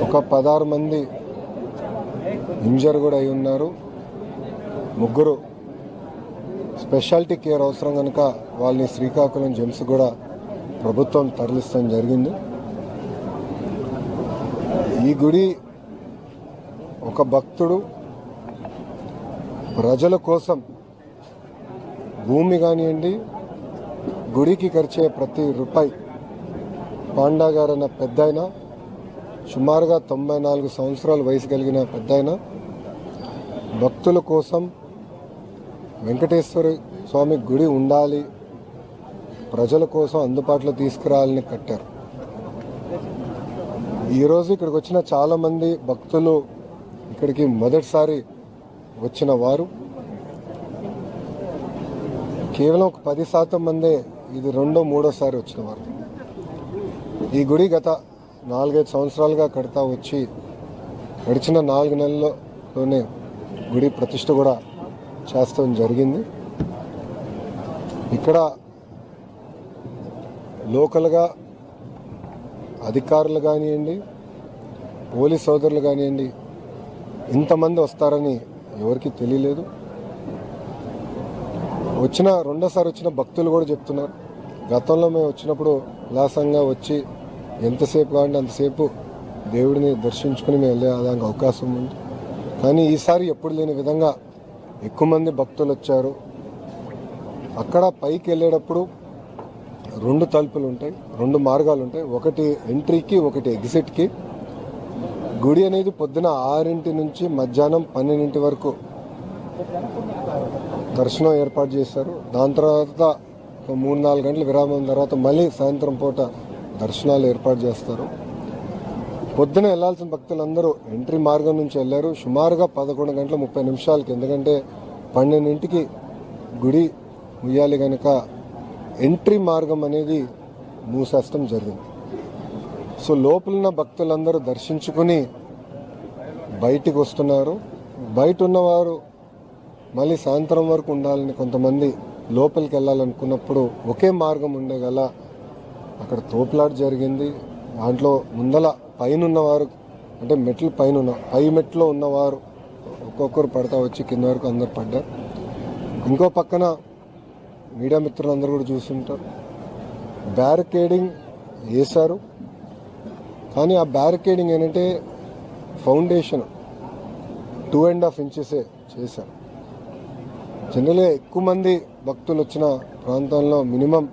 ఒక 16 మంది ఇంజర్ కూడా అయి ఉన్నారు. ముగ్గురు స్పెషాలిటీ కేర్ అవసరం కనుక వాళ్ళని శ్రీకాకుళం జెమ్స్ కూడా ప్రభుత్వం తరలిస్తాం జరిగింది. ఈ గుడి ఒక భక్తుడు ప్రజల కోసం భూమి కానివ్వండి, గుడికి ఖర్చే ప్రతి రూపాయి పాండా గారు అన్న పెద్ద ఆయన, సుమారుగా 94 సంవత్సరాల వయసు కలిగిన పెద్ద ఆయన, భక్తుల కోసం వెంకటేశ్వర స్వామి గుడి ఉండాలి, ప్రజల కోసం అందుబాటులో తీసుకురావాలని కట్టారు. ఈరోజు ఇక్కడికి వచ్చిన చాలామంది భక్తులు ఇక్కడికి మొదటిసారి వచ్చిన వారు, కేవలం ఒక 10% మందే ఇది రెండో మూడోసారి వచ్చిన వారు. ఈ గుడి గత 4-5 సంవత్సరాలుగా కడతా వచ్చి గడిచిన 4 నెలల్లోనే గుడి ప్రతిష్ఠ కూడా చేస్తాం జరిగింది. ఇక్కడ లోకల్గా అధికారులు కానివ్వండి, పోలీస్ సోదరులు కానివ్వండి, ఇంతమంది వస్తారని ఎవరికి తెలియలేదు. రెండోసారి వచ్చిన భక్తులు కూడా చెప్తున్నారు, గతంలో మేము వచ్చినప్పుడు ఉల్లాసంగా వచ్చి ఎంతసేపు కావాలంటే అంతసేపు దేవుడిని దర్శించుకుని మేము వెళ్ళేదానికి అవకాశం ఉంది. కానీ ఈసారి ఎప్పుడు లేని విధంగా ఎక్కువ మంది భక్తులు వచ్చారు. అక్కడ పైకి వెళ్ళేటప్పుడు 2 తలుపులు ఉంటాయి, 2 మార్గాలు ఉంటాయి, ఒకటి ఎంట్రీకి ఒకటి ఎగ్జిట్కి. గుడి అనేది పొద్దున 6 నుంచి మధ్యాహ్నం 12 వరకు దర్శనం ఏర్పాటు చేశారు. దాని తర్వాత 3-4 గంటల విరామం తర్వాత మళ్ళీ సాయంత్రం పూట దర్శనాలు ఏర్పాటు చేస్తారు. పొద్దున వెళ్లాల్సిన భక్తులందరూ ఎంట్రీ మార్గం నుంచి వెళ్ళారు. సుమారుగా 11:30 ఎందుకంటే 12ంటికి గుడి ముయ్యాలి కనుక ఎంట్రీ మార్గం అనేది మూసేస్తాం జరిగింది. సో లోపలున్న భక్తులందరూ దర్శించుకుని బయటికి వస్తున్నారు. బయట ఉన్నవారు మళ్ళీ సాయంత్రం వరకు ఉండాలని కొంతమంది లోపలికి వెళ్ళాలనుకున్నప్పుడు ఒకే మార్గం ఉండేగల అక్కడ తోపులాట జరిగింది. దాంట్లో ముందల పైన ఉన్నవారు అంటే మెట్లు పై మెట్లో ఉన్నవారు ఒక్కొక్కరు పడతా వచ్చి కింద వరకు అందరు పడ్డారు. ఇంకో పక్కన మీడియా మిత్రులందరూ కూడా చూస్తుంటారు, బ్యారికేడింగ్ వేశారు. కానీ ఆ బ్యారికేడింగ్ ఏంటంటే ఫౌండేషన్ 2.5 ఇంచెసే చేశారు. జనరల్గా ఎక్కువ మంది భక్తులు వచ్చిన ప్రాంతంలో మినిమం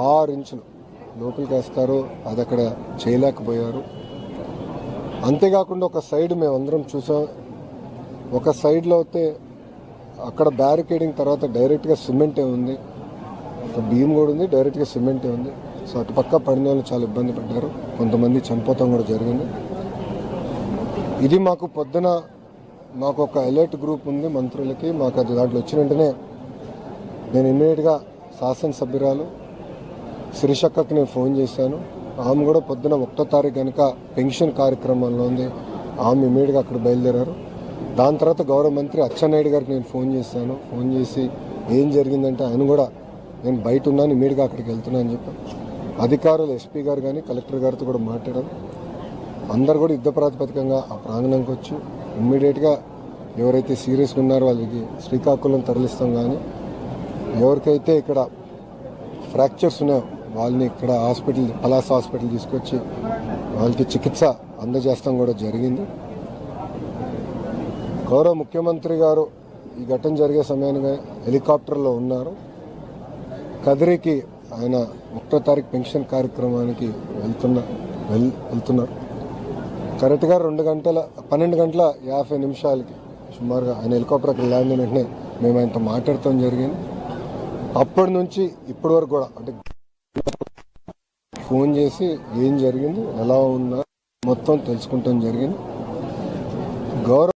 6 ఇంచులు లోపలికి వేస్తారు. అది అక్కడ చేయలేకపోయారు. అంతేకాకుండా ఒక సైడ్ మేము అందరం చూసాం, ఒక సైడ్లో అయితే అక్కడ బ్యారికేడింగ్ తర్వాత డైరెక్ట్గా సిమెంటే ఉంది, ఒక బీమ్ కూడా ఉంది, డైరెక్ట్గా సిమెంటే ఉంది. సో అటుపక్క పడిన వాళ్ళు చాలా ఇబ్బంది పడ్డారు, కొంతమంది చనిపోతాం కూడా జరిగింది. ఇది మాకు పొద్దున మాకు ఒక అలర్ట్ గ్రూప్ ఉంది మంత్రులకి. మాకు అది దాంట్లో వచ్చిన వెంటనే నేను ఇమ్మీడియట్గా శాసనసభ్యురాలు శిరీషక్కకి నేను ఫోన్ చేశాను. ఆమె కూడా పొద్దున 1వ తారీఖు కనుక పెన్షన్ కార్యక్రమంలో ఉంది, ఆమె ఇమ్మీడియట్గా అక్కడ బయలుదేరారు. దాని తర్వాత గౌరవ మంత్రి అచ్చెన్నాయుడు గారికి నేను ఫోన్ చేశాను. ఫోన్ చేసి ఏం జరిగిందంటే ఆయన కూడా నేను బయట ఉన్నాను, ఇమ్మీడియట్గా అక్కడికి వెళ్తున్నాను అని చెప్పాను. అధికారులు ఎస్పీ గారు కానీ కలెక్టర్ గారితో కూడా మాట్లాడారు. అందరు కూడా యుద్ధ ప్రాతిపదికంగా ఆ ప్రాంగణంకి వచ్చి ఇమ్మీడియట్గా ఎవరైతే సీరియస్గా ఉన్నారో వాళ్ళకి శ్రీకాకుళం తరలిస్తాం. కానీ ఎవరికైతే ఇక్కడ ఫ్రాక్చర్స్ ఉన్నాయో వాళ్ళని ఇక్కడ పలాస హాస్పిటల్ తీసుకొచ్చి వాళ్ళకి చికిత్స అందజేస్తాం కూడా జరిగింది. గౌరవ ముఖ్యమంత్రి గారు ఈ ఘటన జరిగే సమయానికి హెలికాప్టర్లో ఉన్నారు. కదిరికి ఆయన 1వ తారీఖు పెన్షన్ కార్యక్రమానికి వెళ్తున్నారు. కరెక్ట్గా 12:50 సుమారుగా ఆయన హెలికాప్టర్ అక్కడ ల్యాండ్ అయిన వెంటనే మేము ఆయనతో మాట్లాడటం జరిగింది. అప్పటి నుంచి ఇప్పటి వరకు కూడా అంటే ఫోన్ చేసి ఏం జరిగింది, ఎలా ఉన్నా మొత్తం తెలుసుకుంటాం జరిగింది. గౌరవ